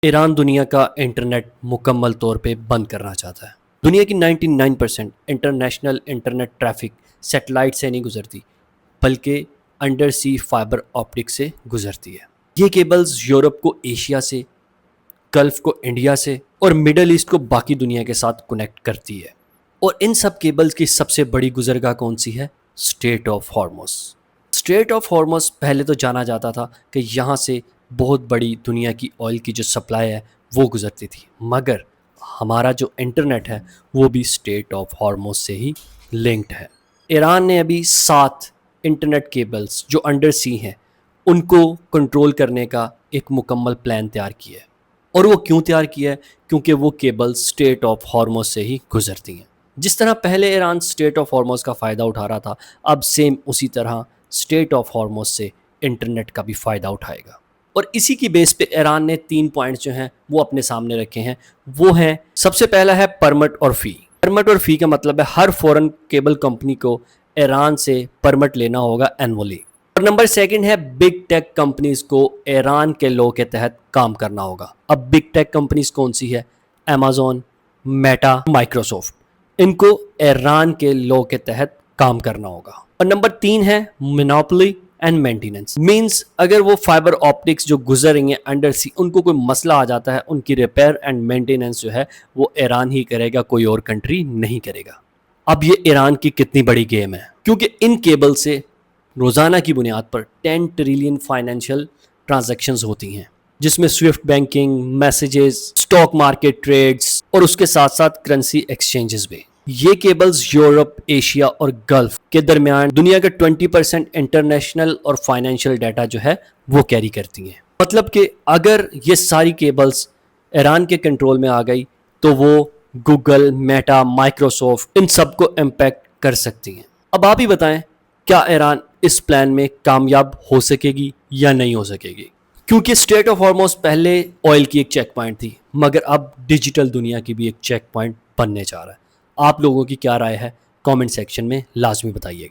ایران دنیا کا انٹرنیٹ مکمل طور پہ بند کرنا چاہتا ہے۔ دنیا کی 99% انٹرنیشنل انٹرنیٹ ٹریفک سیٹلائٹ سے نہیں گزرتی بلکہ انڈر سی فائبر آپٹک سے گزرتی ہے۔ یہ کیبلز یورپ کو ایشیا سے، گلف کو انڈیا سے اور مڈل ایسٹ کو باقی دنیا کے ساتھ کنیکٹ کرتی ہے۔ اور ان سب کیبلز کی سب سے بڑی گزرگاہ کون سی ہے؟ Strait of Hormuz. Strait of Hormuz پہلے تو جانا جاتا تھا کہ یہاں سے بہت بڑی دنیا کی آئل کی جو سپلائی ہے وہ گزرتی تھی، مگر ہمارا جو انٹرنیٹ ہے وہ بھی اسٹریٹ آف ہارمز سے ہی لنکڈ ہے۔ ایران نے ابھی 7 انٹرنیٹ کیبلز جو انڈر سی ہیں ان کو کنٹرول کرنے کا ایک مکمل پلان تیار کیا ہے۔ اور وہ کیوں تیار کیا ہے؟ کیونکہ وہ کیبلز اسٹریٹ آف ہارمز سے ہی گزرتی ہیں۔ جس طرح پہلے ایران اسٹریٹ آف ہارمز کا فائدہ اٹھا رہا تھا، اب سیم اسی طرح اسٹریٹ آف ہارمز سے انٹرنیٹ کا بھی فائدہ اٹھائے گا۔ اور اسی کی بیس پہ ایران نے 3 پوائنٹس جو ہیں وہ اپنے سامنے رکھے ہیں۔ وہ ہیں، سب سے پہلا ہے پرمٹ اور فی۔ پرمٹ اور فی کا مطلب ہے ہر فورن کیبل کمپنی کو ایران سے پرمٹ لینا ہوگا اینولی۔ اور نمبر 2 ہے بگ ٹیک کمپنیز کو ایران کے لاء کے تحت کام کرنا ہوگا۔ اب بگ ٹیک کمپنیز کون سی ہے؟ Amazon, meta, Microsoft. ان کو ایران کے لاء کے تحت کام کرنا ہوگا۔ اور نمبر 3 ہے مونوپولی اینڈ مینٹیننس، مینس اگر وہ فائبر آپٹکس جو گزر رہی ہیں انڈر سی ان کو کوئی مسئلہ آ جاتا ہے، ان کی ریپیئر اینڈ مینٹیننس جو ہے وہ ایران ہی کرے گا، کوئی اور کنٹری نہیں کرے گا۔ اب یہ ایران کی کتنی بڑی گیم ہے، کیونکہ ان کیبل سے روزانہ کی بنیاد پر 10 ٹریلین فائنینشیل ٹرانزیکشنز ہوتی ہیں، جس میں Swift banking, messages, stock market trades اور اس کے ساتھ ساتھ کرنسی ایکسچینجز بھی۔ یہ کیبلز یورپ، ایشیا اور گلف کے درمیان دنیا کے 20% انٹرنیشنل اور فائنینشیل ڈیٹا جو ہے وہ کیری کرتی ہیں۔ مطلب کہ اگر یہ ساری کیبلز ایران کے کنٹرول میں آ گئی تو وہ گوگل، میٹا، مائکروسافٹ ان سب کو امپیکٹ کر سکتی ہیں۔ اب آپ ہی بتائیں کیا ایران اس پلان میں کامیاب ہو سکے گی یا نہیں ہو سکے گی؟ کیونکہ اسٹریٹ آف ہارمز پہلے آئل کی ایک چیک پوائنٹ تھی، مگر اب ڈیجیٹل دنیا کی بھی ایک چیک پوائنٹ بننے جا رہا ہے۔ آپ لوگوں کی کیا رائے ہے؟ کامنٹ سیکشن میں لازمی بتائیے گا۔